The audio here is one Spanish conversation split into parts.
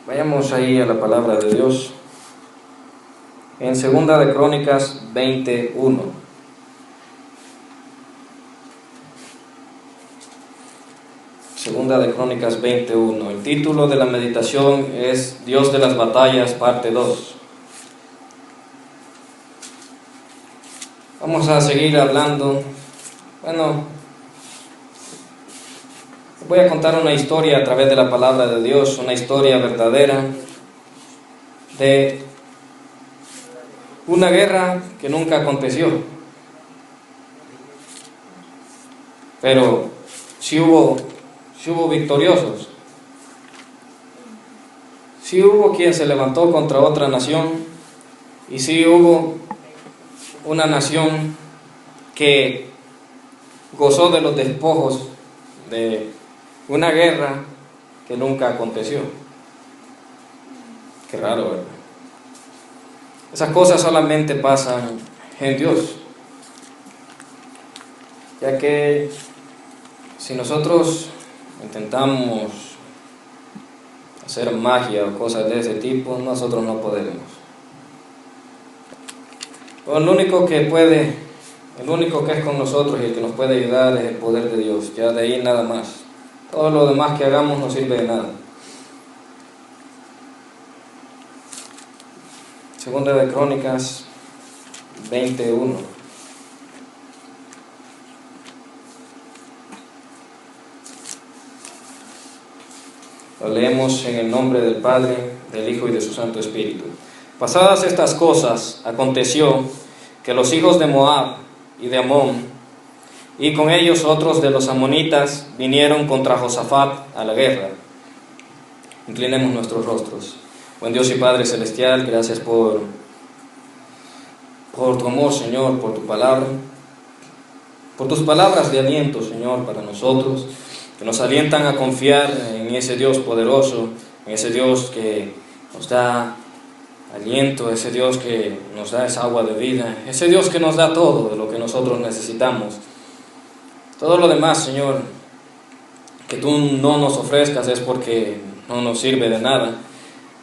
Vayamos ahí a la palabra de Dios. En Segunda de Crónicas 21. Segunda de Crónicas 21. El título de la meditación es Dios de las batallas, parte 2. Vamos a seguir hablando. Voy a contar una historia a través de la palabra de Dios, una historia verdadera de una guerra que nunca aconteció. Pero sí hubo victoriosos. Sí hubo quien se levantó contra otra nación, y sí hubo una nación que gozó de los despojos de una guerra que nunca aconteció. Qué raro, ¿verdad? Esas cosas solamente pasan en Dios, ya que si nosotros intentamos hacer magia o cosas de ese tipo, nosotros no podemos. El único que es con nosotros y el que nos puede ayudar es el poder de Dios. Ya de ahí nada más. Todo lo demás que hagamos no sirve de nada. Segunda de Crónicas 21. Lo leemos en el nombre del Padre, del Hijo y de su Santo Espíritu. Pasadas estas cosas, aconteció que los hijos de Moab y de Amón, y con ellos otros de los amonitas, vinieron contra Josafat a la guerra. Inclinemos nuestros rostros. Buen Dios y Padre Celestial, gracias por tu amor, Señor, por tu palabra, por tus palabras de aliento, Señor, para nosotros, que nos alientan a confiar en ese Dios poderoso, en ese Dios que nos da aliento, ese Dios que nos da esa agua de vida, ese Dios que nos da todo de lo que nosotros necesitamos. Todo lo demás, Señor, que tú no nos ofrezcas es porque no nos sirve de nada.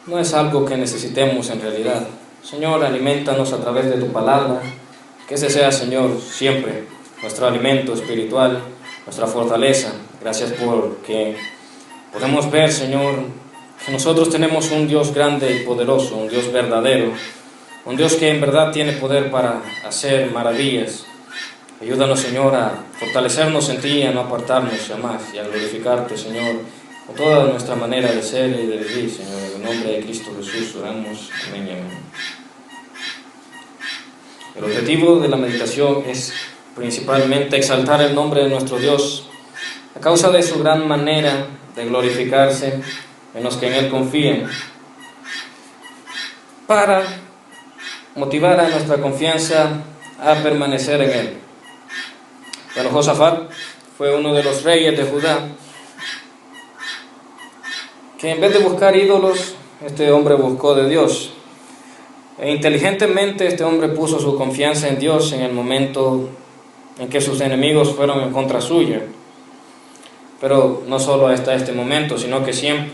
No es algo que necesitemos en realidad. Señor, aliméntanos a través de tu palabra. Que ese sea, Señor, siempre nuestro alimento espiritual, nuestra fortaleza. Gracias porque podemos ver, Señor, que nosotros tenemos un Dios grande y poderoso, un Dios verdadero, un Dios que en verdad tiene poder para hacer maravillas. Ayúdanos, Señor, a fortalecernos en ti, a no apartarnos jamás y a glorificarte, Señor, con toda nuestra manera de ser y de vivir, Señor. En el nombre de Cristo Jesús oramos. Amén y amén. El objetivo de la meditación es principalmente exaltar el nombre de nuestro Dios a causa de su gran manera de glorificarse en los que en Él confían, para motivar a nuestra confianza a permanecer en Él. Bueno, Josafat fue uno de los reyes de Judá, que en vez de buscar ídolos, este hombre buscó de Dios. E inteligentemente este hombre puso su confianza en Dios en el momento en que sus enemigos fueron en contra suya. Pero no solo hasta este momento, sino que siempre.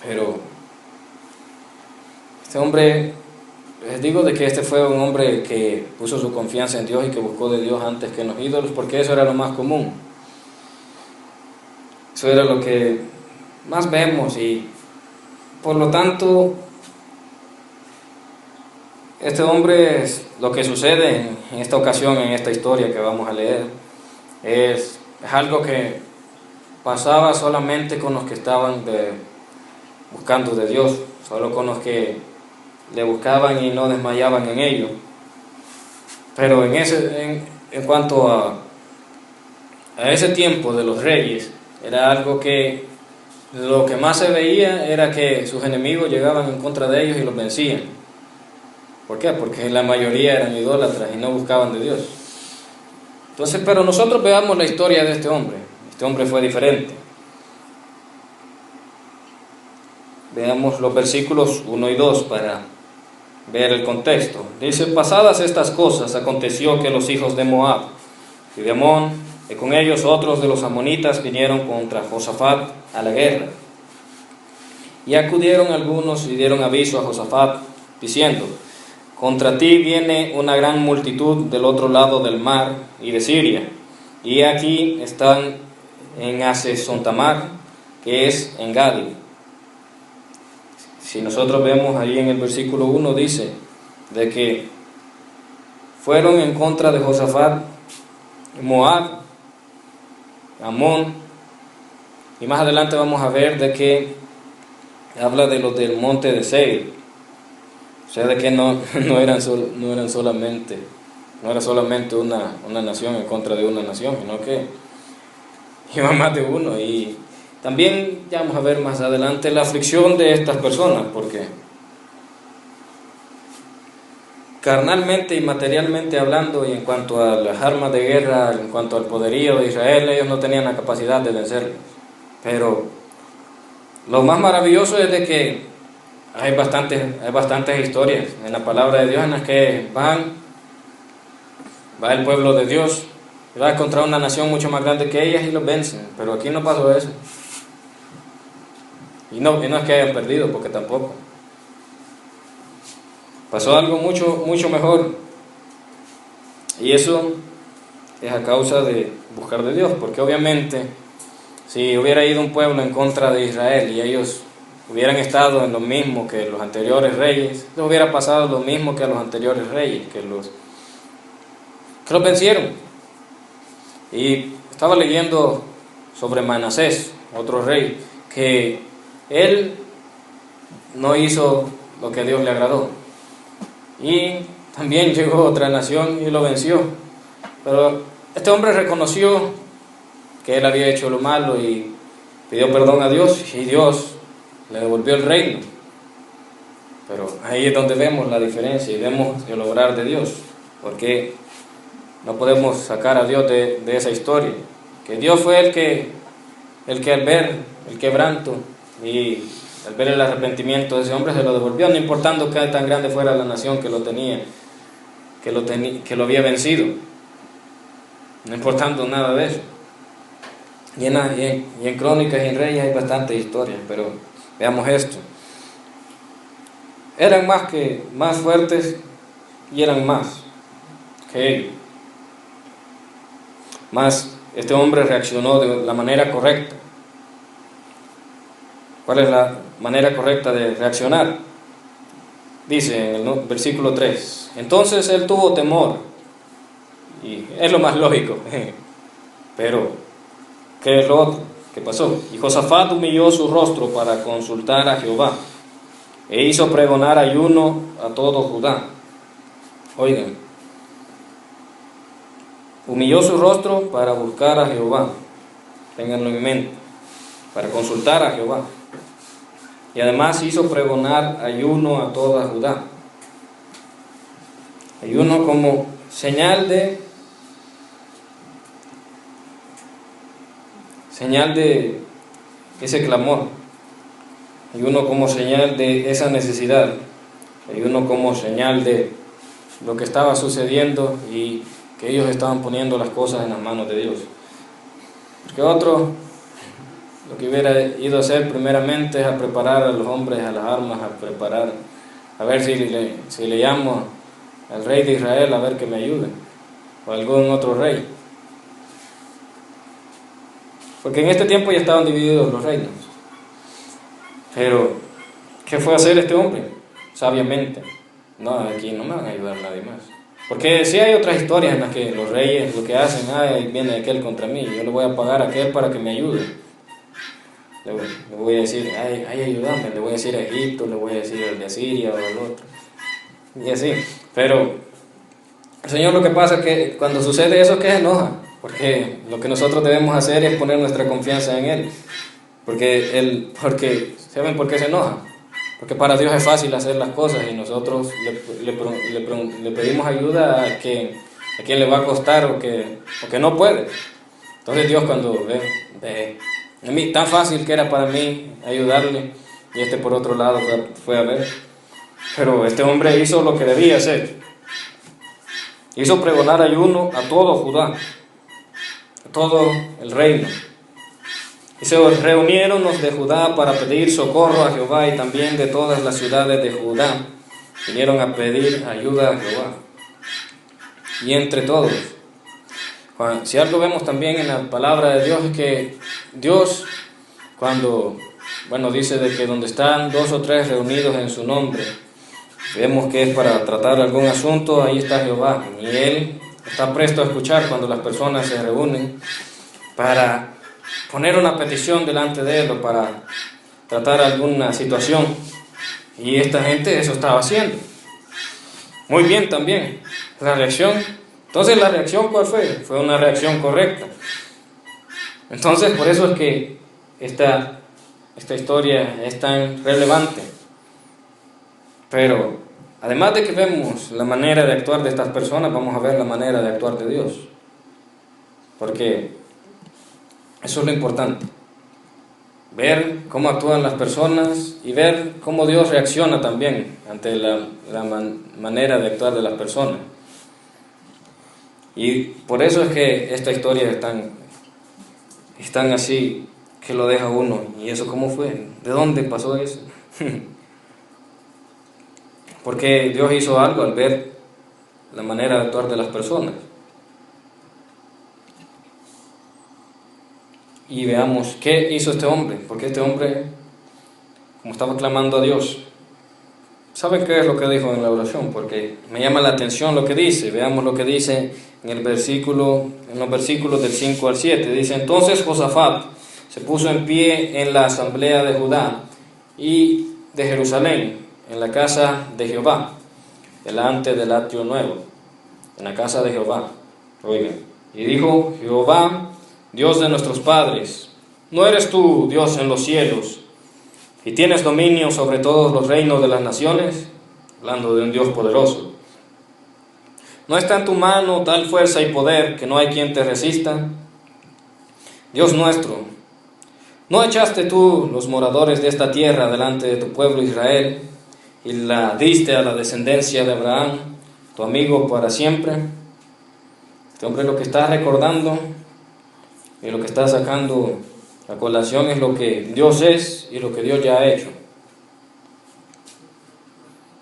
Pero este hombre, les digo de que este fue un hombre que puso su confianza en Dios y que buscó de Dios antes que en los ídolos, porque eso era lo más común. Eso era lo que más vemos, y por lo tanto este hombre, lo que sucede en esta ocasión, en esta historia que vamos a leer, es algo que pasaba solamente con los que estaban buscando de Dios, solo con los que le buscaban y no desmayaban en ello. Pero en cuanto a ese tiempo de los reyes, era algo que lo que más se veía era que sus enemigos llegaban en contra de ellos y los vencían. ¿Por qué? Porque la mayoría eran idólatras y no buscaban de Dios. Entonces, pero nosotros veamos la historia de este hombre. Este hombre fue diferente. Veamos los versículos 1 y 2 para ver el contexto. Dice: pasadas estas cosas, aconteció que los hijos de Moab y de Amón, y con ellos otros de los amonitas, vinieron contra Josafat a la guerra. Y acudieron algunos y dieron aviso a Josafat, diciendo: contra ti viene una gran multitud del otro lado del mar y de Siria, y aquí están en Hasezontamar, que es en Gadi. Si nosotros vemos ahí en el versículo 1, dice de que fueron en contra de Josafat Moab, Amón, y más adelante vamos a ver de que habla de los del monte de Seir. O sea, de que no era solamente una nación en contra de una nación, sino que iba más de uno. Y también ya vamos a ver más adelante la aflicción de estas personas, porque carnalmente y materialmente hablando, y en cuanto a las armas de guerra, en cuanto al poderío de Israel, ellos no tenían la capacidad de vencerlos. Pero lo más maravilloso es de que hay bastantes historias en la palabra de Dios en las que va el pueblo de Dios, va contra una nación mucho más grande que ellas y los vencen. Pero aquí no pasó eso. Y no es que hayan perdido, porque tampoco. Pasó algo mucho mejor. Y eso es a causa de buscar de Dios, porque obviamente si hubiera ido un pueblo en contra de Israel y ellos hubieran estado en lo mismo que los anteriores reyes, les hubiera pasado lo mismo que a los anteriores reyes, que los vencieron. Y estaba leyendo sobre Manasés, otro rey, que él no hizo lo que a Dios le agradó. Y también llegó otra nación y lo venció. Pero este hombre reconoció que él había hecho lo malo y pidió perdón a Dios, y Dios le devolvió el reino. Pero ahí es donde vemos la diferencia y vemos el obrar de Dios, porque no podemos sacar a Dios de esa historia. Que Dios fue el que al ver el quebranto y al ver el arrepentimiento de ese hombre, se lo devolvió, no importando que tan grande fuera la nación que lo tenía, que lo había vencido, no importando nada de eso. Y en Crónicas y en Reyes hay bastantes historias, pero veamos esto. Eran más fuertes y eran más que ellos. Mas este hombre reaccionó de la manera correcta. ¿Cuál es la manera correcta de reaccionar? Dice en el versículo 3: entonces él tuvo temor, y es lo más lógico, pero ¿qué es lo otro? ¿Qué pasó? Y Josafat humilló su rostro para consultar a Jehová, e hizo pregonar ayuno a todo Judá. Oigan, humilló su rostro para buscar a Jehová, ténganlo en mente, para consultar a Jehová. Y además hizo pregonar ayuno a toda Judá. Ayuno como señal de ese clamor. Ayuno como señal de esa necesidad. Ayuno como señal de lo que estaba sucediendo y que ellos estaban poniendo las cosas en las manos de Dios. Porque otro, lo que hubiera ido a hacer primeramente es a preparar a los hombres, a las armas, a ver si le llamo al rey de Israel a ver que me ayude, o algún otro rey. Porque en este tiempo ya estaban divididos los reinos. Pero, ¿qué fue a hacer este hombre? Sabiamente: no, aquí no me van a ayudar nadie más. Porque si hay otras historias en las que los reyes lo que hacen: viene aquel contra mí, yo le voy a pagar a aquel para que me ayude. Le voy a decir: ayúdame, le voy a decir a Egipto, le voy a decir al de Asiria o al otro. Y así. Pero el Señor, lo que pasa es que cuando sucede eso, que se enoja. Porque lo que nosotros debemos hacer es poner nuestra confianza en Él. Porque ¿saben por qué se enoja? Porque para Dios es fácil hacer las cosas y nosotros le pedimos ayuda a quien le va a costar o que no puede. Entonces Dios, cuando ve a mí tan fácil que era para mí ayudarle, y por otro lado fue a ver. Pero este hombre hizo lo que debía hacer. Hizo pregonar ayuno a todo Judá, a todo el reino. Y se reunieron los de Judá para pedir socorro a Jehová, y también de todas las ciudades de Judá vinieron a pedir ayuda a Jehová. Y entre todos, si algo vemos también en la palabra de Dios, es que Dios, cuando, dice de que donde están 2 o 3 reunidos en su nombre, vemos que es para tratar algún asunto, ahí está Jehová. Y Él está presto a escuchar cuando las personas se reúnen para poner una petición delante de Él o para tratar alguna situación. Y esta gente eso estaba haciendo. Muy bien también. La reacción. Entonces, ¿la reacción cuál fue? Fue una reacción correcta. Entonces, por eso es que esta historia es tan relevante. Pero, además de que vemos la manera de actuar de estas personas, vamos a ver la manera de actuar de Dios. Porque eso es lo importante. Ver cómo actúan las personas y ver cómo Dios reacciona también ante la manera de actuar de las personas. Y por eso es que esta historia es tan así, que lo deja uno. ¿Y eso cómo fue? ¿De dónde pasó eso? Porque Dios hizo algo al ver la manera de actuar de las personas. Y veamos qué hizo este hombre, porque este hombre, como estaba clamando a Dios, ¿saben qué es lo que dijo en la oración? Porque me llama la atención lo que dice. Veamos lo que dice en los versículos del 5 al 7. Dice: entonces Josafat se puso en pie en la asamblea de Judá y de Jerusalén, en la casa de Jehová, delante del atrio nuevo, en la casa de Jehová. Oigan, y dijo: Jehová, Dios de nuestros padres, ¿no eres tú Dios en los cielos y tienes dominio sobre todos los reinos de las naciones? Hablando de un Dios poderoso. ¿No está en tu mano tal fuerza y poder que no hay quien te resista? Dios nuestro, ¿no echaste tú los moradores de esta tierra delante de tu pueblo Israel y la diste a la descendencia de Abraham, tu amigo, para siempre? Este hombre lo que está recordando y lo que está sacando a colación es lo que Dios es y lo que Dios ya ha hecho.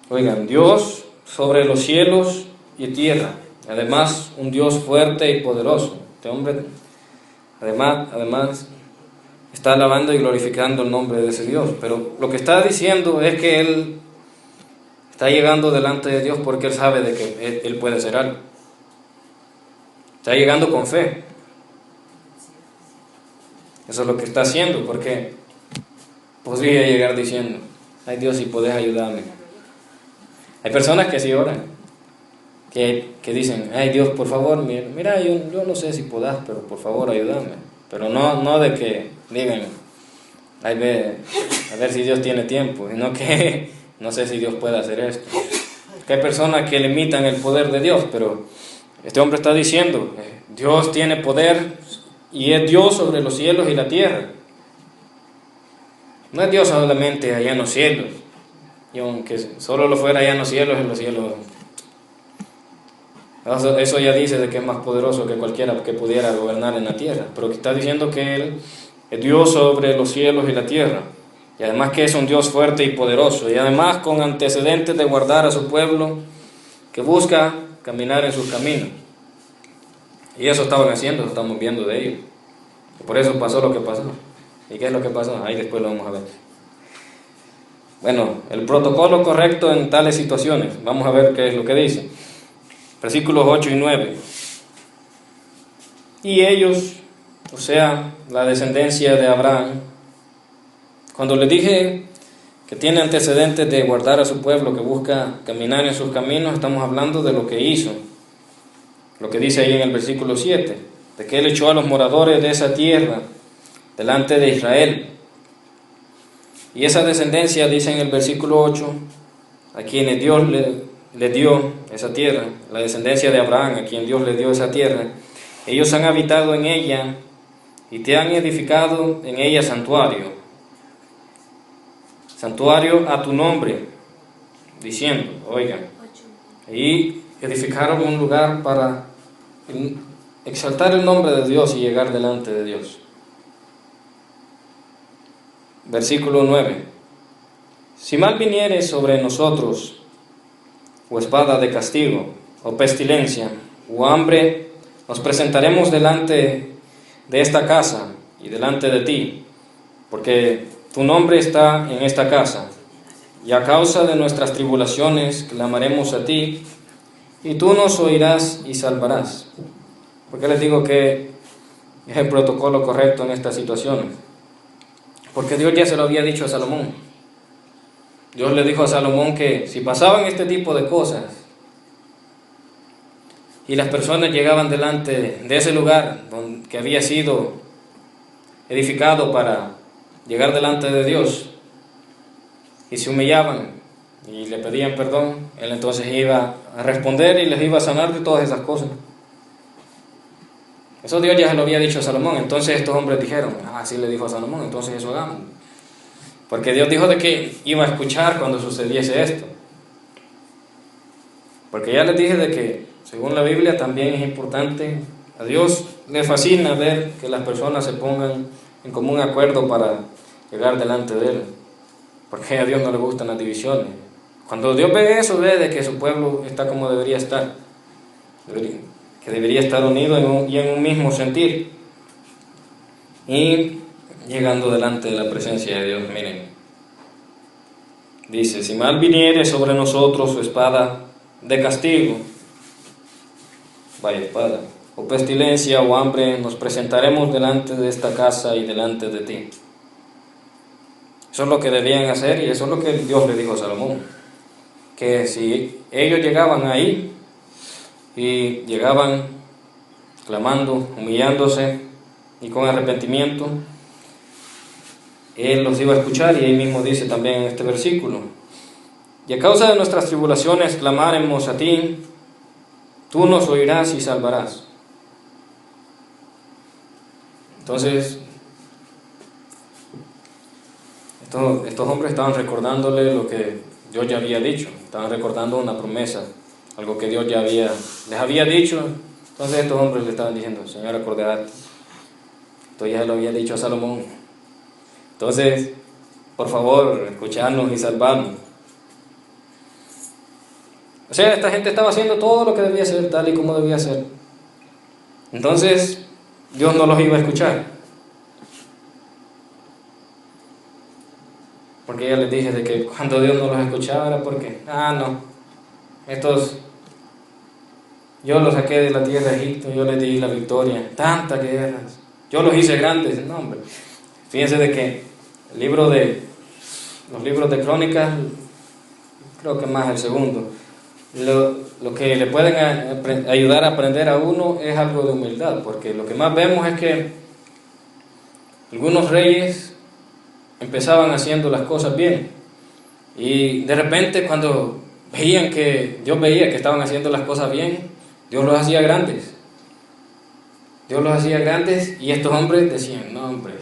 Oigan, Dios sobre los cielos y tierra, además un Dios fuerte y poderoso. Este hombre además está alabando y glorificando el nombre de ese Dios, pero lo que está diciendo es que él está llegando delante de Dios porque él sabe de que él puede hacer algo. Está llegando con fe. Eso es lo que está haciendo, porque podría llegar diciendo: ay Dios, si podés ayudarme. Hay personas que sí oran, que dicen: ay Dios, por favor, mira, yo no sé si podás, pero por favor ayúdame. Pero no de que digan: ay, a ver si Dios tiene tiempo, sino que no sé si Dios puede hacer esto. Que hay personas que limitan el poder de Dios, pero este hombre está diciendo: Dios tiene poder y es Dios sobre los cielos y la tierra. No es Dios solamente allá en los cielos. Y aunque solo lo fuera allá en los cielos, eso ya dice de que es más poderoso que cualquiera que pudiera gobernar en la tierra. Pero que está diciendo que Él es Dios sobre los cielos y la tierra. Y además que es un Dios fuerte y poderoso. Y además con antecedentes de guardar a su pueblo, que busca caminar en sus caminos. Y eso estaban haciendo, lo estamos viendo de ellos. Y por eso pasó lo que pasó. ¿Y qué es lo que pasó? Ahí después lo vamos a ver. Bueno, el protocolo correcto en tales situaciones. Vamos a ver qué es lo que dice. Versículos 8 y 9. Y ellos, o sea, la descendencia de Abraham, cuando le dije que tiene antecedentes de guardar a su pueblo, que busca caminar en sus caminos, estamos hablando de lo que hizo. Lo que dice ahí en el versículo 7, de que Él echó a los moradores de esa tierra delante de Israel. Y esa descendencia, dice en el versículo 8, a quienes Dios le dio esa tierra, la descendencia de Abraham, a quien Dios le dio esa tierra, ellos han habitado en ella y te han edificado en ella santuario a tu nombre, diciendo, oigan, y edificaron un lugar para exaltar el nombre de Dios y llegar delante de Dios. versículo 9. Si mal viniere sobre nosotros, o espada de castigo, o pestilencia, o hambre, nos presentaremos delante de esta casa y delante de ti, porque tu nombre está en esta casa, y a causa de nuestras tribulaciones clamaremos a ti, y tú nos oirás y salvarás. ¿Por qué les digo que es el protocolo correcto en estas situaciones? Porque Dios ya se lo había dicho a Salomón. Dios le dijo a Salomón que si pasaban este tipo de cosas y las personas llegaban delante de ese lugar que había sido edificado para llegar delante de Dios y se humillaban y le pedían perdón, Él entonces iba a responder y les iba a sanar de todas esas cosas. Eso Dios ya se lo había dicho a Salomón. Entonces estos hombres dijeron, así le dijo a Salomón, entonces eso hagamos. Porque Dios dijo de que iba a escuchar cuando sucediese esto. Porque ya les dije de que, según la Biblia, también es importante, a Dios le fascina ver que las personas se pongan en común acuerdo para llegar delante de Él. Porque a Dios no le gustan las divisiones. Cuando Dios ve eso, ve de que su pueblo está como debería estar. Que debería estar unido y en un mismo sentir. Y llegando delante de la presencia de Dios, miren. Dice, si mal viniere sobre nosotros su espada de castigo, vaya espada, o pestilencia o hambre, nos presentaremos delante de esta casa y delante de ti. Eso es lo que debían hacer y eso es lo que Dios le dijo a Salomón. Que si ellos llegaban ahí y llegaban clamando, humillándose y con arrepentimiento, Él los iba a escuchar. Y ahí mismo dice también en este versículo, y a causa de nuestras tribulaciones clamaremos a ti, tú nos oirás y salvarás. Entonces, estos hombres estaban recordándole lo que Dios ya había dicho, estaban recordando una promesa, algo que Dios ya les había dicho. Entonces estos hombres le estaban diciendo, Señor, acordate, esto ya lo había dicho a Salomón. Entonces, por favor, escuchadnos y salvadnos. O sea, esta gente estaba haciendo todo lo que debía hacer, tal y como debía ser. Entonces, Dios no los iba a escuchar. Porque ya les dije de que cuando Dios no los escuchaba era porque, yo los saqué de la tierra de Egipto, yo les di la victoria, tantas guerras, yo los hice grandes. No, hombre. Fíjense de que los libros de Crónicas, creo que más el segundo, lo que le pueden ayudar a aprender a uno es algo de humildad, porque lo que más vemos es que algunos reyes empezaban haciendo las cosas bien y de repente cuando veían que Dios veía que estaban haciendo las cosas bien, Dios los hacía grandes. Dios los hacía grandes y estos hombres decían, no hombre,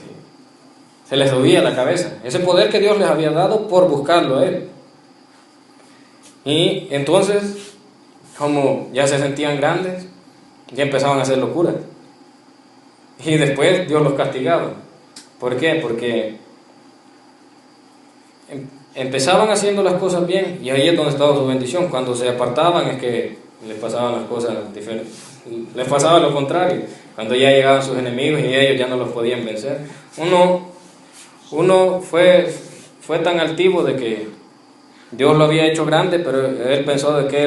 se les subía la cabeza, ese poder que Dios les había dado por buscarlo a Él. Y entonces, como ya se sentían grandes, ya empezaban a hacer locuras. Y después Dios los castigaba. ¿Por qué? Porque empezaban haciendo las cosas bien y ahí es donde estaba su bendición. Cuando se apartaban es que les pasaban las cosas diferentes, les pasaba lo contrario. Cuando ya llegaban sus enemigos y ellos ya no los podían vencer. Uno fue tan altivo de que Dios lo había hecho grande, pero él pensó de que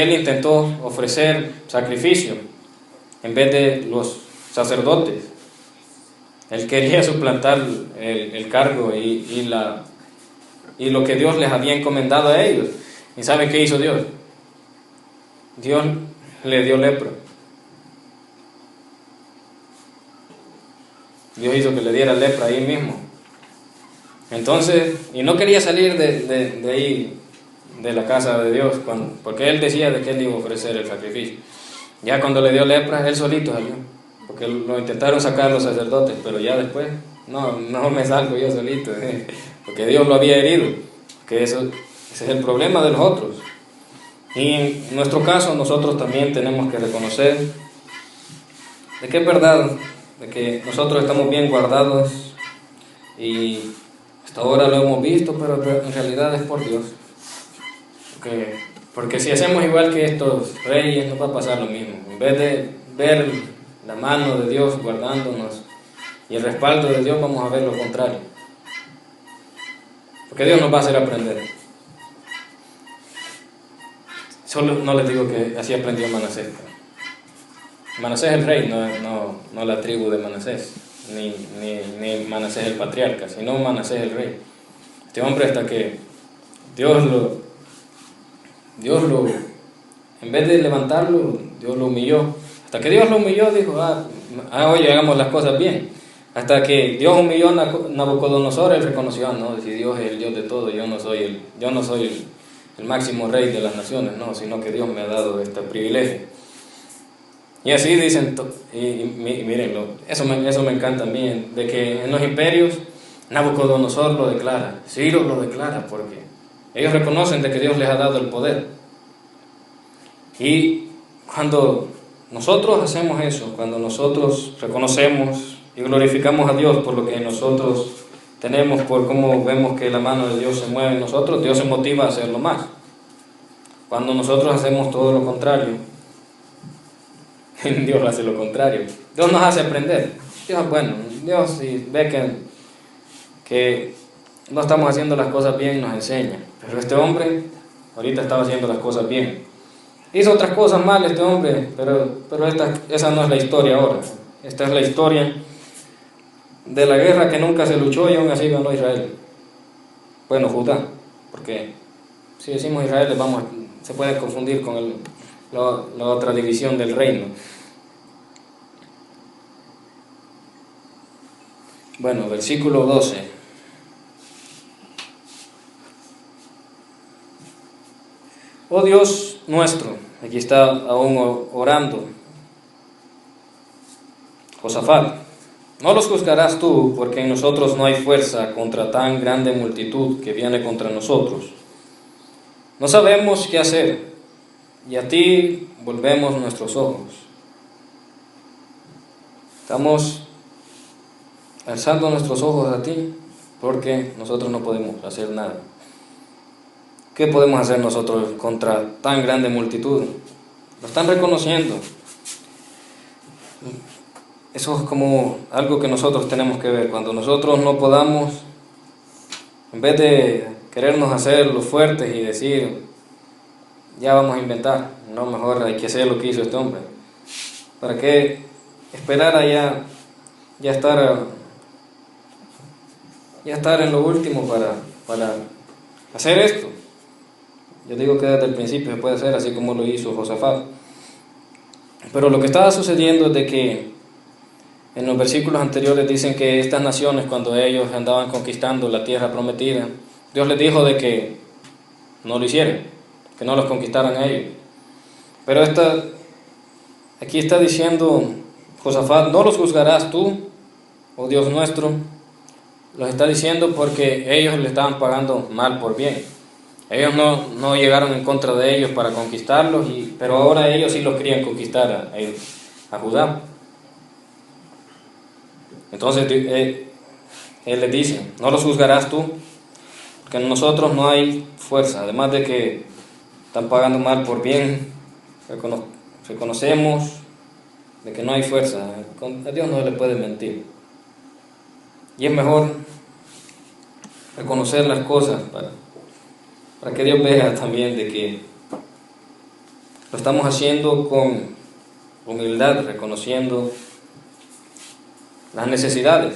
él intentó ofrecer sacrificio en vez de los sacerdotes. Él quería suplantar el cargo y lo que Dios les había encomendado a ellos. ¿Y saben qué hizo Dios? Dios le dio lepra. Dios hizo que le diera lepra ahí mismo. Entonces, y no quería salir de ahí, de la casa de Dios, porque él decía de que él iba a ofrecer el sacrificio. Ya cuando le dio lepra, él solito salió, porque lo intentaron sacar los sacerdotes, pero ya después, no me salgo yo solito, porque Dios lo había herido, que ese es el problema de los otros. Y en nuestro caso, nosotros también tenemos que reconocer de que es verdad, de que nosotros estamos bien guardados y hasta ahora lo hemos visto, pero en realidad es por Dios. Porque si hacemos igual que estos reyes, nos va a pasar lo mismo. En vez de ver la mano de Dios guardándonos y el respaldo de Dios, vamos a ver lo contrario. Porque Dios nos va a hacer aprender. Solo no les digo que así aprendió Manasés. Manasés el rey, no la tribu de Manasés, ni Manasés el patriarca, sino Manasés el rey. Este hombre, hasta que Dios en vez de levantarlo, Dios lo humilló. Hasta que Dios lo humilló, dijo, oye, hagamos las cosas bien. Hasta que Dios humilló a Nabucodonosor, él reconoció, no, si Dios es el Dios de todo, yo no soy el máximo rey de las naciones, no, sino que Dios me ha dado este privilegio. Y así dicen, y mírenlo, eso me encanta a mí, de que en los imperios Nabucodonosor lo declara, Ciro lo declara, porque ellos reconocen de que Dios les ha dado el poder. Y cuando nosotros hacemos eso, cuando nosotros reconocemos y glorificamos a Dios por lo que nosotros tenemos, por cómo vemos que la mano de Dios se mueve en nosotros, Dios se motiva a hacerlo más. Cuando nosotros hacemos todo lo contrario, Dios hace lo contrario. Dios nos hace aprender. Dios si ve que no estamos haciendo las cosas bien, nos enseña. Pero este hombre ahorita estaba haciendo las cosas bien. Hizo otras cosas mal este hombre, pero esa no es la historia ahora. Esta es la historia de la guerra que nunca se luchó y aún así ganó Israel. Bueno, Judá, porque si decimos Israel se puede confundir con la otra división del reino. Bueno, versículo 12. Oh Dios nuestro, aquí está aún orando Josafat, no los juzgarás tú, porque en nosotros no hay fuerza contra tan grande multitud que viene contra nosotros. No sabemos qué hacer, y a ti volvemos nuestros ojos. Estamos alzando nuestros ojos a ti, porque nosotros no podemos hacer nada. ¿Qué podemos hacer nosotros contra tan grande multitud? Lo están reconociendo. Eso es como algo que nosotros tenemos que ver. Cuando nosotros no podamos, en vez de querernos hacer los fuertes y decir, ya vamos a inventar, no, mejor hay que hacer lo que hizo este hombre. ¿Para qué esperar a ya estar en lo último para hacer esto? Yo digo que desde el principio se puede hacer así como lo hizo Josafat. Pero lo que estaba sucediendo es de que en los versículos anteriores dicen que estas naciones, cuando ellos andaban conquistando la tierra prometida, Dios les dijo de que no lo hicieran, que no los conquistaran a ellos. Pero aquí está diciendo Josafat, no los juzgarás tú, oh Dios nuestro. Los está diciendo porque ellos le estaban pagando mal por bien. Ellos no llegaron en contra de ellos para conquistarlos, pero ahora ellos sí los querían conquistar a Judá. Entonces él les dice, no los juzgarás tú, porque en nosotros no hay fuerza. Además de que están pagando mal por bien, reconocemos de que no hay fuerza. A Dios no se le puede mentir. Y es mejor reconocer las cosas para que Dios vea también de que lo estamos haciendo con humildad, reconociendo las necesidades.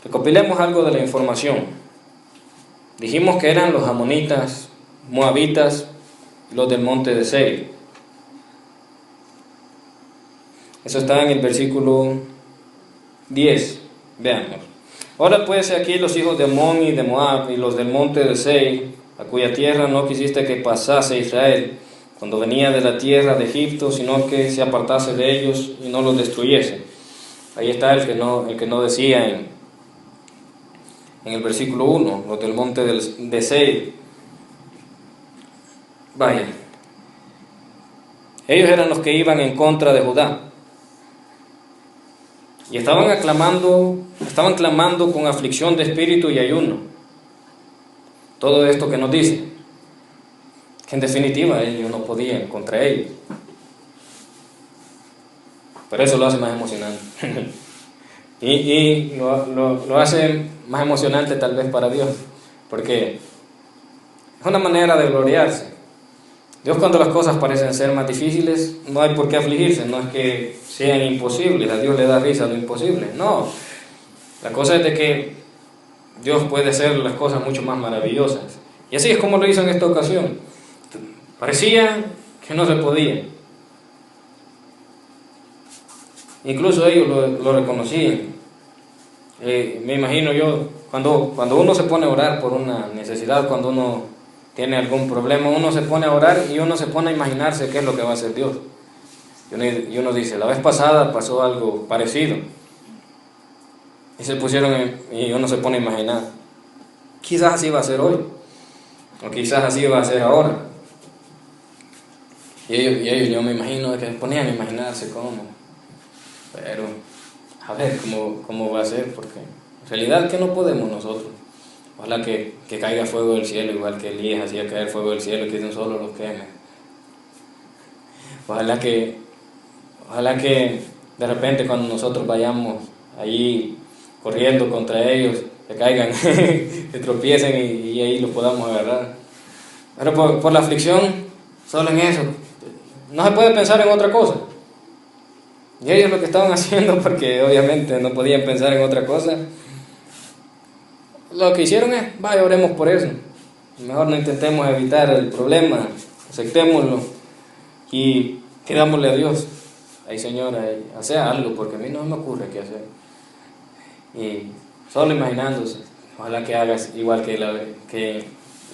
Recopilemos algo de la información. Dijimos que eran los amonitas, moabitas, los del monte de Seir. Eso está en el versículo 10. Veamos. Ahora pues aquí los hijos de Amón y de Moab y los del monte de Seir, a cuya tierra no quisiste que pasase Israel cuando venía de la tierra de Egipto, sino que se apartase de ellos y no los destruyese. Ahí está el que no decía en el versículo 1, los del monte de Seir. Vaya, ellos eran los que iban en contra de Judá. Y estaban clamando con aflicción de espíritu y ayuno. Todo esto que nos dice, que en definitiva ellos no podían contra ellos. Pero eso lo hace más emocionante. y lo hace más emocionante tal vez para Dios, porque es una manera de gloriarse. Dios, cuando las cosas parecen ser más difíciles, no hay por qué afligirse, no es que sean imposibles, a Dios le da risa lo imposible, no. La cosa es de que Dios puede hacer las cosas mucho más maravillosas. Y así es como lo hizo en esta ocasión. Parecía que no se podía. Incluso ellos lo reconocían. Me imagino yo, cuando uno se pone a orar por una necesidad, cuando uno tiene algún problema, uno se pone a orar y uno se pone a imaginarse qué es lo que va a hacer Dios. Y uno dice, la vez pasada pasó algo parecido. Y uno se pone a imaginar, quizás así va a ser hoy, o quizás así va a ser ahora. Y ellos yo me imagino que se ponían a imaginarse cómo. Pero, a ver cómo va a ser, porque en realidad que no podemos nosotros. Ojalá que caiga fuego del cielo, igual que Elías hacía caer fuego del cielo y que de un solo los queme. Ojalá que de repente cuando nosotros vayamos allí corriendo contra ellos, se caigan, se tropiecen y ahí los podamos agarrar. Pero por la aflicción, solo en eso, no se puede pensar en otra cosa. Y ellos lo que estaban haciendo, porque obviamente no podían pensar en otra cosa, lo que hicieron es, vaya, oremos por eso. Mejor no intentemos evitar el problema, aceptémoslo y pidámosle a Dios, ay Señor, hace algo, porque a mí no me ocurre qué hacer. Y solo imaginándose, ojalá que hagas igual que la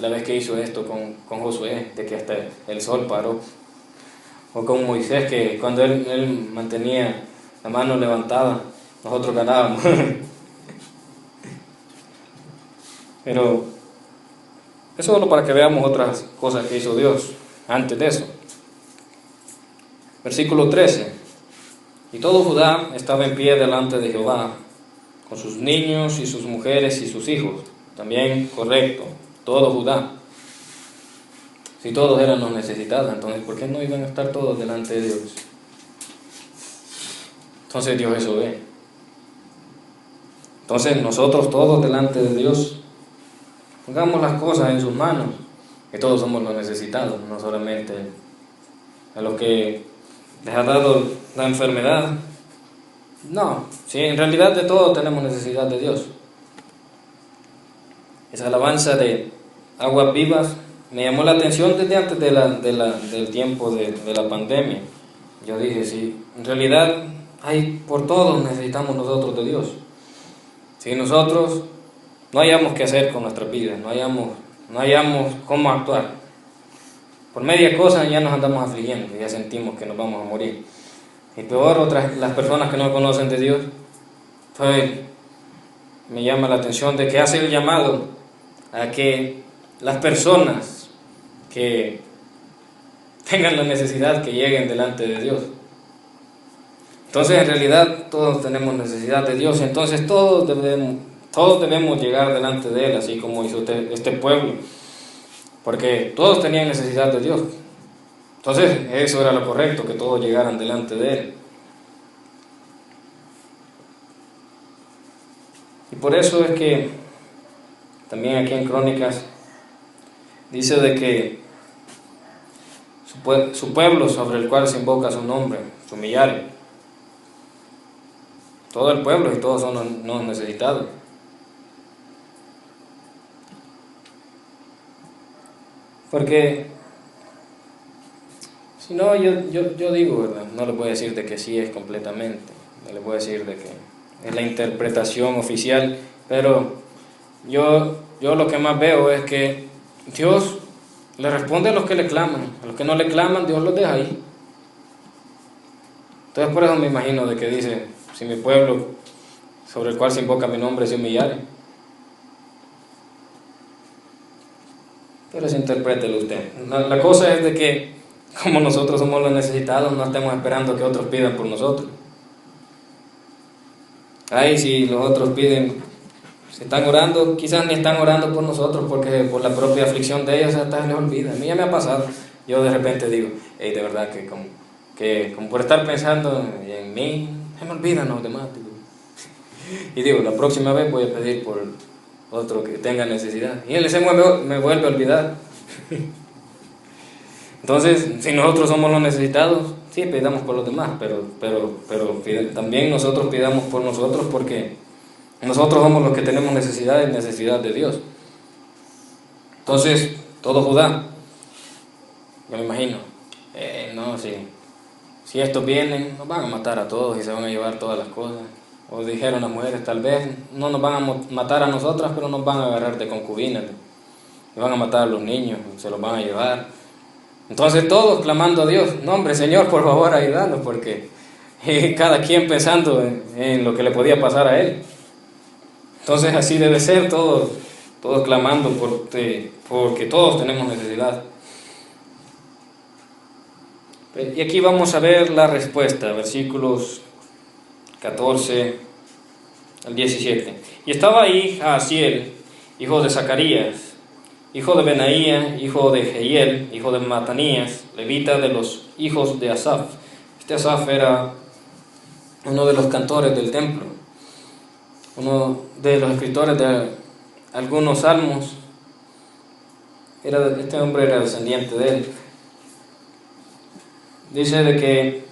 vez que hizo esto con Josué, de que hasta el sol paró. O con Moisés, que cuando él mantenía la mano levantada, nosotros ganábamos. Pero es solo para que veamos otras cosas que hizo Dios antes de eso. Versículo 13. Y todo Judá estaba en pie delante de Jehová, con sus niños y sus mujeres y sus hijos. También correcto, todo Judá. Si todos eran los necesitados, entonces ¿por qué no iban a estar todos delante de Dios? Entonces Dios eso ve. Entonces nosotros todos delante de Dios, pongamos las cosas en sus manos, que todos somos los necesitados, no solamente a los que les ha dado la enfermedad. No, sí, en realidad de todos tenemos necesidad de Dios. Esa alabanza de aguas vivas me llamó la atención desde antes del tiempo de la pandemia. Yo dije, sí, en realidad por todos necesitamos nosotros de Dios. Si nosotros no hayamos qué hacer con nuestras vidas, no hayamos cómo actuar, por media cosa ya nos andamos afligiendo, ya sentimos que nos vamos a morir. Y peor, las personas que no conocen de Dios, pues me llama la atención de que hace el llamado a que las personas que tengan la necesidad que lleguen delante de Dios. Entonces en realidad todos tenemos necesidad de Dios, entonces todos debemos llegar delante de Él, así como hizo este pueblo, porque todos tenían necesidad de Dios. Entonces eso era lo correcto, que todos llegaran delante de Él. Y por eso es que también aquí en Crónicas dice de que su pueblo sobre el cual se invoca su nombre, se humillare. Todo el pueblo y todos son los necesitados. Porque si no, yo digo, ¿verdad? No le voy a decir de que sí es completamente, no le voy a decir de que es la interpretación oficial, pero yo lo que más veo es que Dios le responde a los que le claman, a los que no le claman, Dios los deja ahí. Entonces por eso me imagino de que dice, si mi pueblo sobre el cual se invoca mi nombre se humillare. Pero eso interprételo usted. La cosa es de que como nosotros somos los necesitados, no estemos esperando que otros pidan por nosotros. Ay, si los otros piden, si están orando, quizás ni están orando por nosotros porque por la propia aflicción de ellos hasta les olvida. A mí ya me ha pasado. Yo de repente digo, hey, de verdad que como por estar pensando en mí, se me olvidan los demás. Digo. Y digo, la próxima vez voy a pedir por otro que tenga necesidad. Y él me vuelve a olvidar. Entonces, si nosotros somos los necesitados, sí, pidamos por los demás, pero también nosotros pidamos por nosotros porque nosotros somos los que tenemos necesidad y necesidad de Dios. Entonces, todo Judá, yo me imagino, no, si estos vienen, nos van a matar a todos y se van a llevar todas las cosas. O dijeron las mujeres, tal vez no nos van a matar a nosotras, pero nos van a agarrar de concubinas, y van a matar a los niños, se los van a llevar. Entonces todos clamando a Dios, no hombre, Señor, por favor, ayúdanos, porque cada quien pensando en lo que le podía pasar a él. Entonces así debe ser, todos clamando porque todos tenemos necesidad. Y aquí vamos a ver la respuesta, versículos 14 al 17. Y estaba ahí Jaasiel, hijo de Zacarías, hijo de Benaía, hijo de Jehiel, hijo de Matanías, levita de los hijos de Asaf. Este Asaf era uno de los cantores del templo, uno de los escritores de algunos salmos. Este hombre era descendiente de él. Dice de que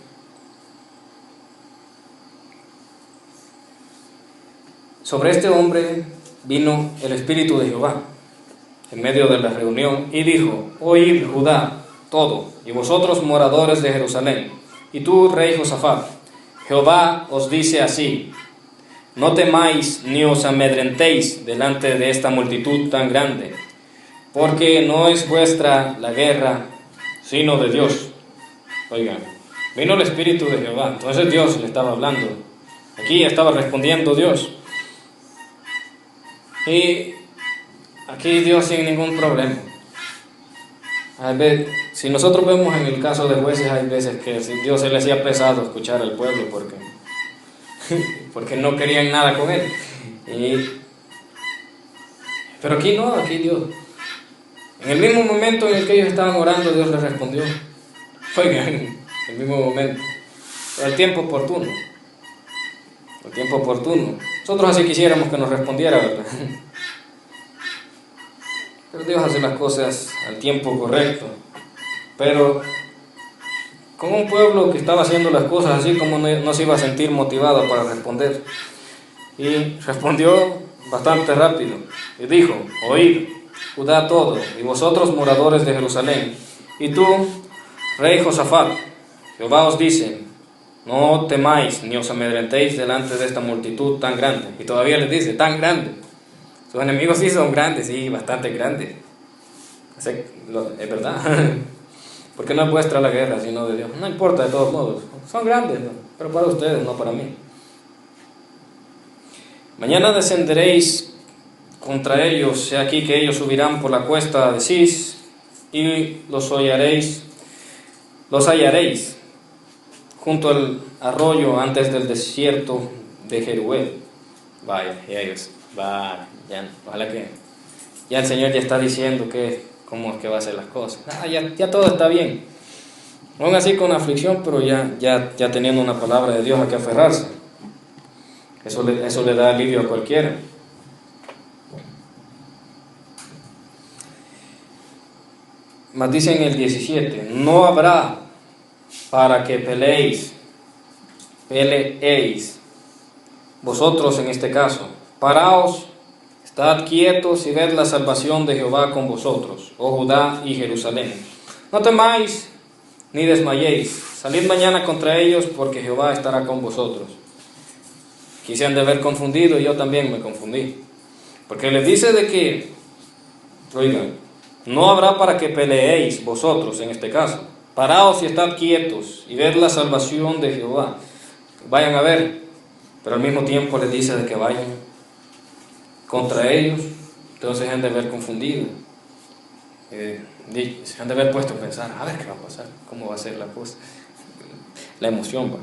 sobre este hombre vino el Espíritu de Jehová en medio de la reunión y dijo: Oíd Judá todo, y vosotros moradores de Jerusalén, y tú, rey Josafat, Jehová os dice así: no temáis ni os amedrentéis delante de esta multitud tan grande, porque no es vuestra la guerra, sino de Dios. Oigan, vino el Espíritu de Jehová, entonces Dios le estaba hablando. Aquí estaba respondiendo Dios. Y aquí Dios sin ningún problema. Si nosotros vemos en el caso de jueces, hay veces que Dios se le hacía pesado escuchar al pueblo porque no querían nada con él. Pero aquí no, aquí Dios. En el mismo momento en el que ellos estaban orando, Dios les respondió. Oigan, en el mismo momento. El tiempo oportuno. El tiempo oportuno. Nosotros así quisiéramos que nos respondiera, ¿verdad? Pero Dios hace las cosas al tiempo correcto. Pero con un pueblo que estaba haciendo las cosas así, como no se iba a sentir motivado para responder. Y respondió bastante rápido. Y dijo: oíd, Judá todo, y vosotros moradores de Jerusalén, y tú, rey Josafat, Jehová os dice: no temáis ni os amedrentéis delante de esta multitud tan grande. Y todavía les dice: tan grande. Sus enemigos sí son grandes, sí, bastante grandes. Es verdad. Porque no es vuestra la guerra, sino de Dios. No importa, de todos modos. Son grandes, ¿no? Pero para ustedes, no para mí. Mañana descenderéis contra ellos. He aquí que ellos subirán por la cuesta de Cis y los hallaréis junto al arroyo antes del desierto de Jeruel. Vaya, y ellos, ojalá que ya el Señor ya está diciendo cómo es que va a hacer las cosas. Ya todo está bien. Aún así con aflicción, pero ya teniendo una palabra de Dios a que aferrarse. Eso le da alivio a cualquiera. Mas dice en el 17: no habrá para que peleéis vosotros en este caso. Paraos, estad quietos y ved la salvación de Jehová con vosotros, oh Judá y Jerusalén. No temáis ni desmayéis. Salid mañana contra ellos, porque Jehová estará con vosotros. Aquí se han de haber confundido, y yo también me confundí. Porque les dice de que, oigan, no habrá para que peleéis vosotros en este caso. Paraos y estad quietos y ved la salvación de Jehová. Vayan a ver, pero al mismo tiempo les dice de que vayan contra ellos. Entonces se han de haber confundido. Se han de haber puesto a pensar: a ver qué va a pasar, cómo va a ser la cosa. La emoción va.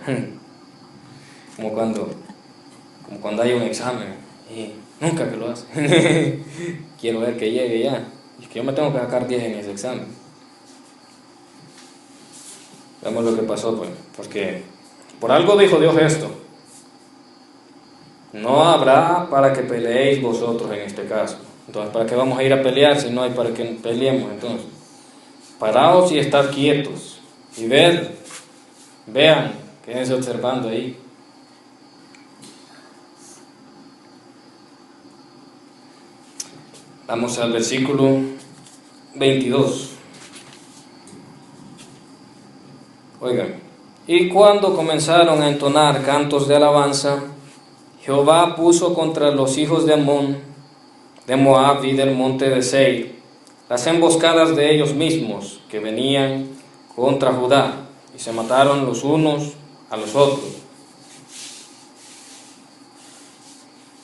Como como cuando hay un examen y nunca que lo hace. Quiero ver que llegue ya, y que yo me tengo que sacar 10 en ese examen. Veamos lo que pasó, pues, porque por algo dijo Dios esto: no habrá para que peleéis vosotros en este caso. Entonces, ¿para qué vamos a ir a pelear si no hay para que peleemos? Entonces, paraos y estad quietos y vean, quédense observando ahí. Vamos al versículo 22. Oigan, y cuando comenzaron a entonar cantos de alabanza, Jehová puso contra los hijos de Amón, de Moab y del monte de Seir las emboscadas de ellos mismos que venían contra Judá, y se mataron los unos a los otros.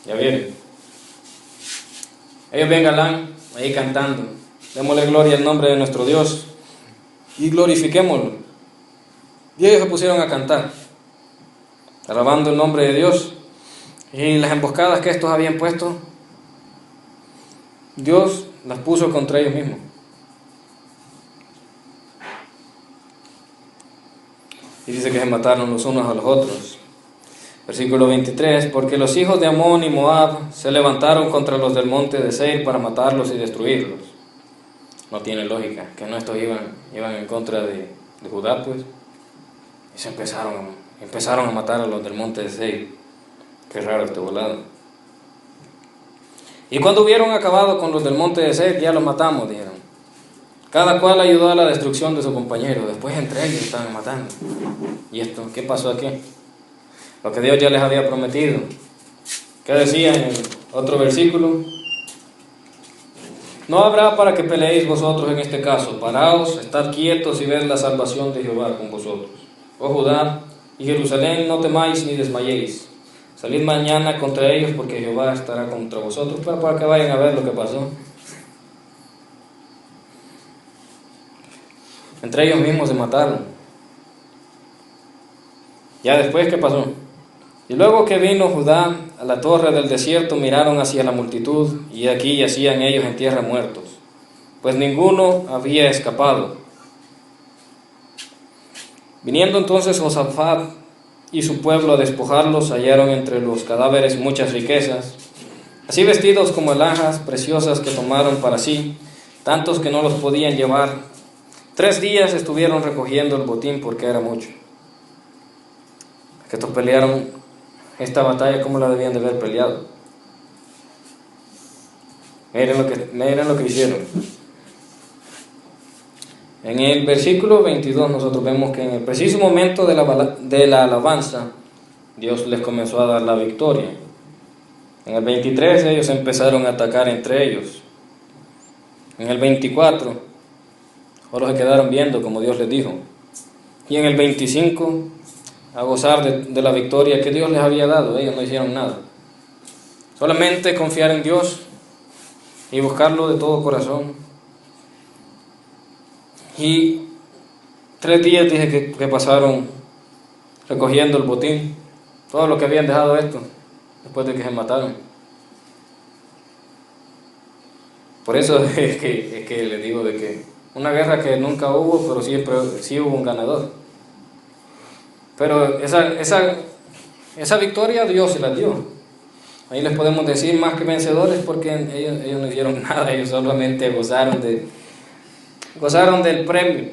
Ya vieron, ellos ven galán ahí cantando: démosle gloria al nombre de nuestro Dios y glorifiquémoslo. Y ellos se pusieron a cantar, alabando el nombre de Dios. Y las emboscadas que estos habían puesto, Dios las puso contra ellos mismos. Y dice que se mataron los unos a los otros. Versículo 23, porque los hijos de Amón y Moab se levantaron contra los del monte de Seir para matarlos y destruirlos. No tiene lógica, que no estos iban en contra de Judá, pues. Y se empezaron a matar a los del monte de Seir. Qué raro este volado. Y cuando hubieron acabado con los del monte de Seir, ya los matamos, dijeron. Cada cual ayudó a la destrucción de su compañero. Después entre ellos estaban matando. ¿Y esto qué pasó aquí? Lo que Dios ya les había prometido. ¿Qué decía en el otro versículo? No habrá para que peleéis vosotros en este caso. Paraos, estad quietos y ved la salvación de Jehová con vosotros. Oh Judá y Jerusalén, no temáis ni desmayéis. Salid mañana contra ellos, porque Jehová estará contra vosotros. Pero para que vayan a ver lo que pasó. Entre ellos mismos se mataron. Ya después, ¿qué pasó? Y luego que vino Judá a la torre del desierto, miraron hacia la multitud, y aquí yacían ellos en tierra muertos, pues ninguno había escapado. Viniendo entonces Josafat y su pueblo a despojarlos, hallaron entre los cadáveres muchas riquezas, así vestidos como alhajas preciosas que tomaron para sí, tantos que no los podían llevar. 3 días estuvieron recogiendo el botín porque era mucho. Que estos pelearon esta batalla como la debían de haber peleado. Miren lo que hicieron. En el versículo 22 nosotros vemos que en el preciso momento de la alabanza, Dios les comenzó a dar la victoria. En el 23 ellos empezaron a atacar entre ellos. En el 24 solo se quedaron viendo como Dios les dijo. Y en el 25 a gozar de la victoria que Dios les había dado. Ellos no hicieron nada. Solamente confiar en Dios y buscarlo de todo corazón. Y 3 días dije que pasaron recogiendo el botín, todo lo que habían dejado esto, después de que se mataron. Por eso es que les digo de que una guerra que nunca hubo, pero siempre sí hubo un ganador. Pero esa victoria Dios se la dio. Ahí les podemos decir más que vencedores, porque ellos no hicieron nada, ellos solamente gozaron del premio.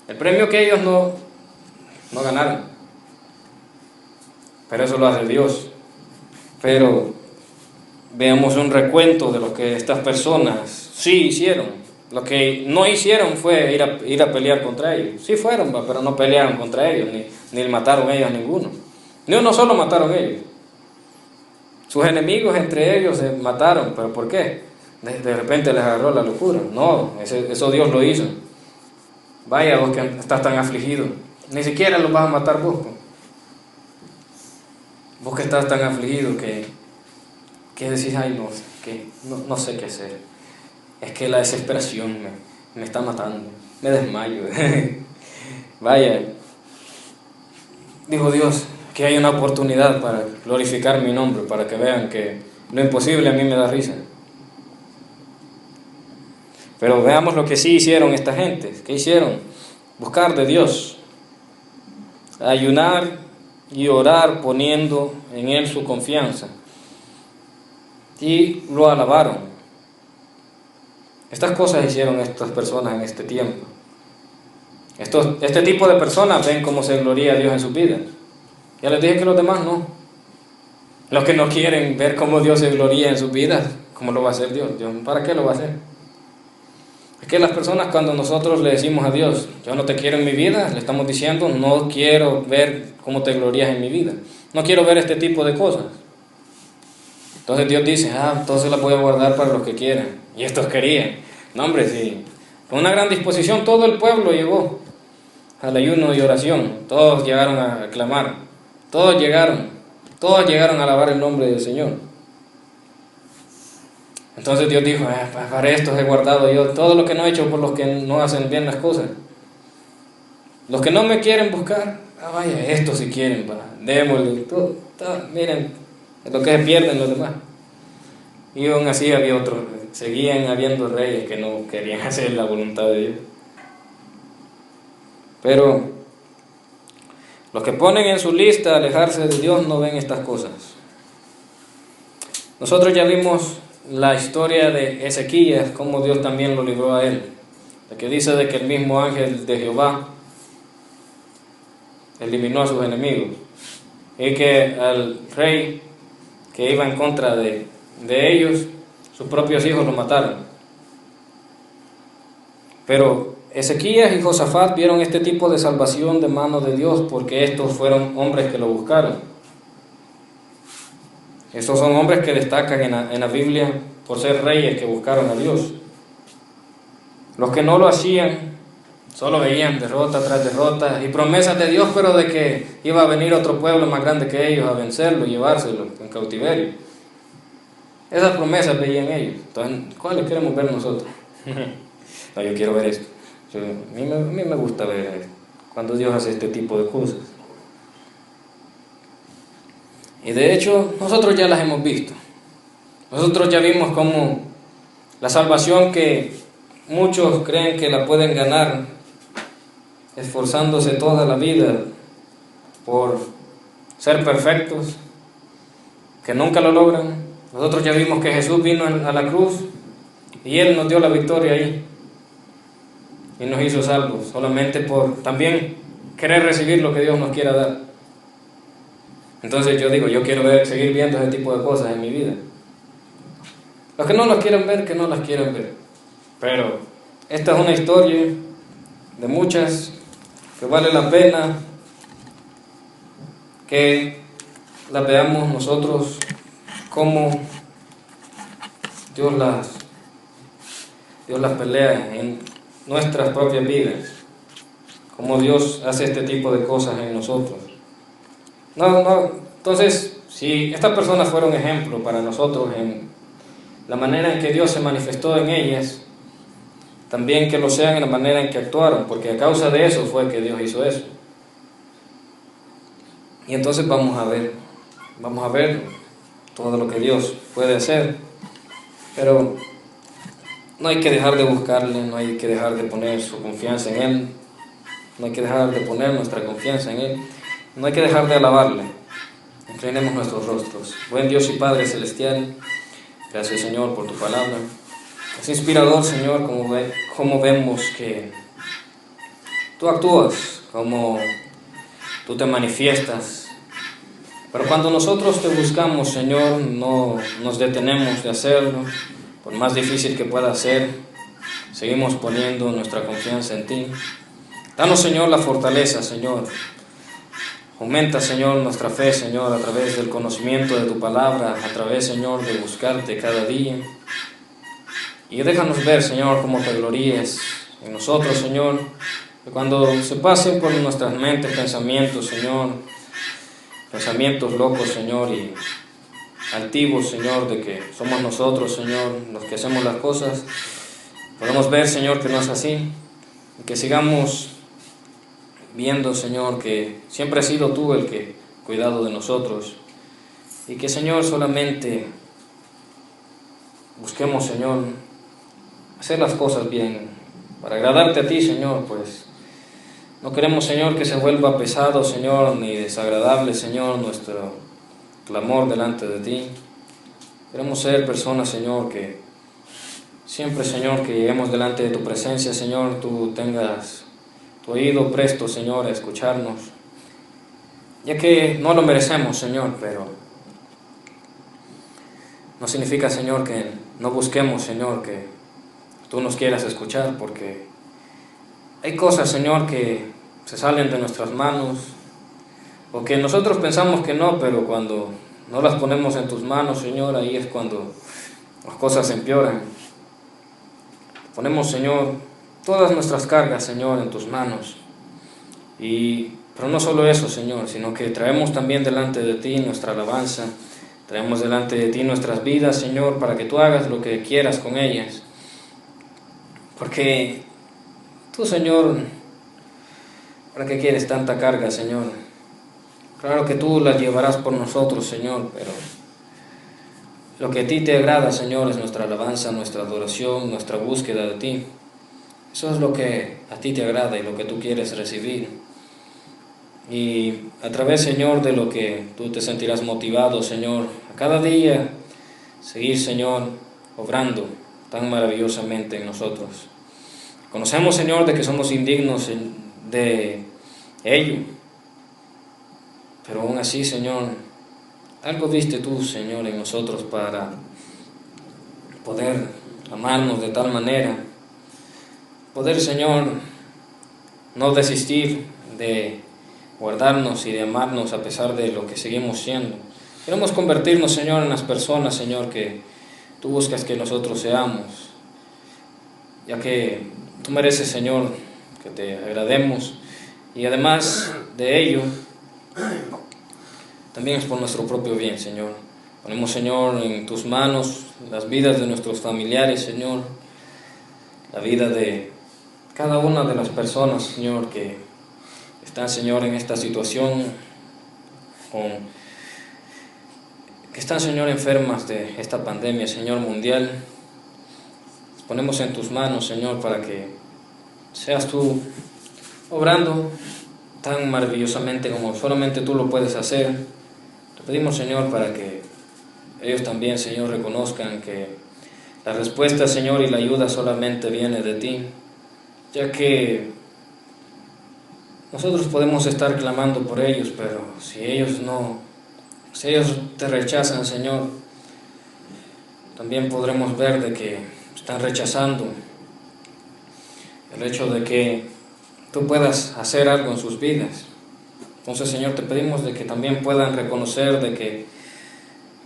El premio que ellos no ganaron. Pero eso lo hace Dios. Pero veamos un recuento de lo que estas personas sí hicieron. Lo que no hicieron fue ir a pelear contra ellos. Sí fueron, pero no pelearon contra ellos, ni mataron ellos a ninguno. Ni uno solo mataron ellos. Sus enemigos entre ellos se mataron, pero ¿por qué? De repente les agarró la locura. No, eso Dios lo hizo. Vaya vos que estás tan afligido, ni siquiera los vas a matar vos. Vos que estás tan afligido que decís, ay no sé qué hacer. Es que la desesperación me está matando, me desmayo. Vaya, dijo Dios, aquí hay una oportunidad para glorificar mi nombre, para que vean que lo imposible a mí me da risa. Pero veamos lo que sí hicieron esta gente. ¿Qué hicieron? Buscar de Dios, ayunar y orar poniendo en Él su confianza. Y lo alabaron. Estas cosas hicieron estas personas en este tiempo. Este tipo de personas ven cómo se gloria a Dios en sus vidas. Ya les dije que los demás no. Los que no quieren ver cómo Dios se gloria en sus vidas, ¿cómo lo va a hacer Dios? ¿Para qué lo va a hacer? Es que las personas, cuando nosotros le decimos a Dios, yo no te quiero en mi vida, le estamos diciendo, no quiero ver cómo te glorías en mi vida. No quiero ver este tipo de cosas. Entonces Dios dice, entonces las voy a guardar para los que quieran. Y estos querían. No, hombre, sí. Con una gran disposición todo el pueblo llegó al ayuno y oración. Todos llegaron a clamar. Todos llegaron a alabar el nombre del Señor. Entonces Dios dijo, para estos he guardado yo todo lo que no he hecho por los que no hacen bien las cosas. Los que no me quieren buscar, vaya, estos si quieren, démosle. Miren, es lo que se pierden los demás. Y aún así había otros, seguían habiendo reyes que no querían hacer la voluntad de Dios. Pero los que ponen en su lista alejarse de Dios no ven estas cosas. Nosotros ya vimos la historia de Ezequías, cómo Dios también lo libró a él. La que dice de que el mismo ángel de Jehová eliminó a sus enemigos. Y que al rey que iba en contra de ellos, sus propios hijos lo mataron. Pero Ezequías y Josafat vieron este tipo de salvación de mano de Dios porque estos fueron hombres que lo buscaron. Estos son hombres que destacan en la Biblia por ser reyes que buscaron a Dios. Los que no lo hacían solo veían derrota tras derrota y promesas de Dios, pero de que iba a venir otro pueblo más grande que ellos a vencerlo y llevárselo en cautiverio. Esas promesas veían ellos. Entonces, ¿cuáles queremos ver nosotros? No, yo quiero ver esto. A mí me gusta ver cuando Dios hace este tipo de cosas. Y de hecho, nosotros ya las hemos visto. Nosotros ya vimos cómo la salvación que muchos creen que la pueden ganar esforzándose toda la vida por ser perfectos, que nunca lo logran. Nosotros ya vimos que Jesús vino a la cruz y Él nos dio la victoria ahí y nos hizo salvos, solamente por también querer recibir lo que Dios nos quiera dar. Entonces yo digo, yo quiero seguir viendo ese tipo de cosas en mi vida. Los que no las quieren ver, que no las quieren ver. Pero esta es una historia de muchas que vale la pena que la veamos nosotros como Dios las pelea en nuestras propias vidas, como Dios hace este tipo de cosas en nosotros. Entonces, si estas personas fueron ejemplo para nosotros en la manera en que Dios se manifestó en ellas, también que lo sean en la manera en que actuaron, porque a causa de eso fue que Dios hizo eso. Y entonces vamos a ver todo lo que Dios puede hacer, pero no hay que dejar de buscarle, no hay que dejar de poner su confianza en Él, no hay que dejar de poner nuestra confianza en Él, no hay que dejar de alabarle. Inclinemos nuestros rostros. Buen Dios y Padre Celestial, gracias Señor por tu palabra. Es inspirador, Señor, como vemos que tú actúas, como tú te manifiestas. Pero cuando nosotros te buscamos, Señor, no nos detenemos de hacerlo. Por más difícil que pueda ser, seguimos poniendo nuestra confianza en ti. Danos, Señor, la fortaleza, Señor. Aumenta, Señor, nuestra fe, Señor, a través del conocimiento de tu palabra, a través, Señor, de buscarte cada día. Y déjanos ver, Señor, cómo te gloríes en nosotros, Señor. Que cuando se pasen por nuestras mentes pensamientos, Señor, pensamientos locos, Señor, y altivos, Señor, de que somos nosotros, Señor, los que hacemos las cosas, podemos ver, Señor, que no es así. Y que sigamos viendo, Señor, que siempre has sido tú el que cuidado de nosotros. Y que, Señor, solamente busquemos, Señor, hacer las cosas bien, para agradarte a ti, Señor, pues no queremos, Señor, que se vuelva pesado, Señor, ni desagradable, Señor, nuestro clamor delante de ti. Queremos ser personas, Señor, que siempre, Señor, que lleguemos delante de tu presencia, Señor, tú tengas tu oído presto, Señor, a escucharnos, ya que no lo merecemos, Señor, pero no significa, Señor, que no busquemos, Señor, que tú nos quieras escuchar, porque hay cosas, Señor, que se salen de nuestras manos, o que nosotros pensamos que no, pero cuando no las ponemos en tus manos, Señor, ahí es cuando las cosas empeoran. Ponemos, Señor, todas nuestras cargas, Señor, en tus manos. Pero no solo eso, Señor, sino que traemos también delante de ti nuestra alabanza, traemos delante de ti nuestras vidas, Señor, para que tú hagas lo que quieras con ellas. Porque tú, Señor, ¿para qué quieres tanta carga, Señor? Claro que tú la llevarás por nosotros, Señor, pero lo que a ti te agrada, Señor, es nuestra alabanza, nuestra adoración, nuestra búsqueda de ti. Eso es lo que a ti te agrada y lo que tú quieres recibir. Y a través, Señor, de lo que tú te sentirás motivado, Señor, a cada día seguir, Señor, obrando tan maravillosamente en nosotros. Conocemos, Señor, de que somos indignos de ello, pero aún así, Señor, algo diste tú, Señor, en nosotros para poder amarnos de tal manera, poder, Señor, no desistir de guardarnos y de amarnos a pesar de lo que seguimos siendo. Queremos convertirnos, Señor, en las personas, Señor, que tú buscas que nosotros seamos, ya que tú mereces, Señor, que te agrademos, y además de ello, también es por nuestro propio bien, Señor. Ponemos, Señor, en tus manos las vidas de nuestros familiares, Señor, la vida de cada una de las personas, Señor, que están, Señor, en esta situación, que están, Señor, enfermas de esta pandemia, Señor, mundial. Las ponemos en tus manos, Señor, para que seas tú obrando tan maravillosamente como solamente tú lo puedes hacer. Te pedimos, Señor, para que ellos también, Señor, reconozcan que la respuesta, Señor, y la ayuda solamente viene de ti, ya que nosotros podemos estar clamando por ellos, pero si ellos te rechazan, Señor, también podremos ver de que están rechazando el hecho de que tú puedas hacer algo en sus vidas. Entonces, Señor, te pedimos de que también puedan reconocer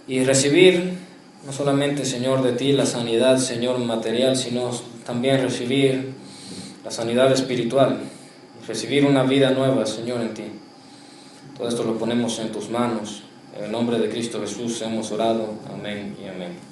y recibir, no solamente, Señor, de ti la sanidad, Señor, material, sino también recibir la sanidad espiritual, recibir una vida nueva, Señor, en ti. Todo esto lo ponemos en tus manos. En el nombre de Cristo Jesús hemos orado. Amén y amén.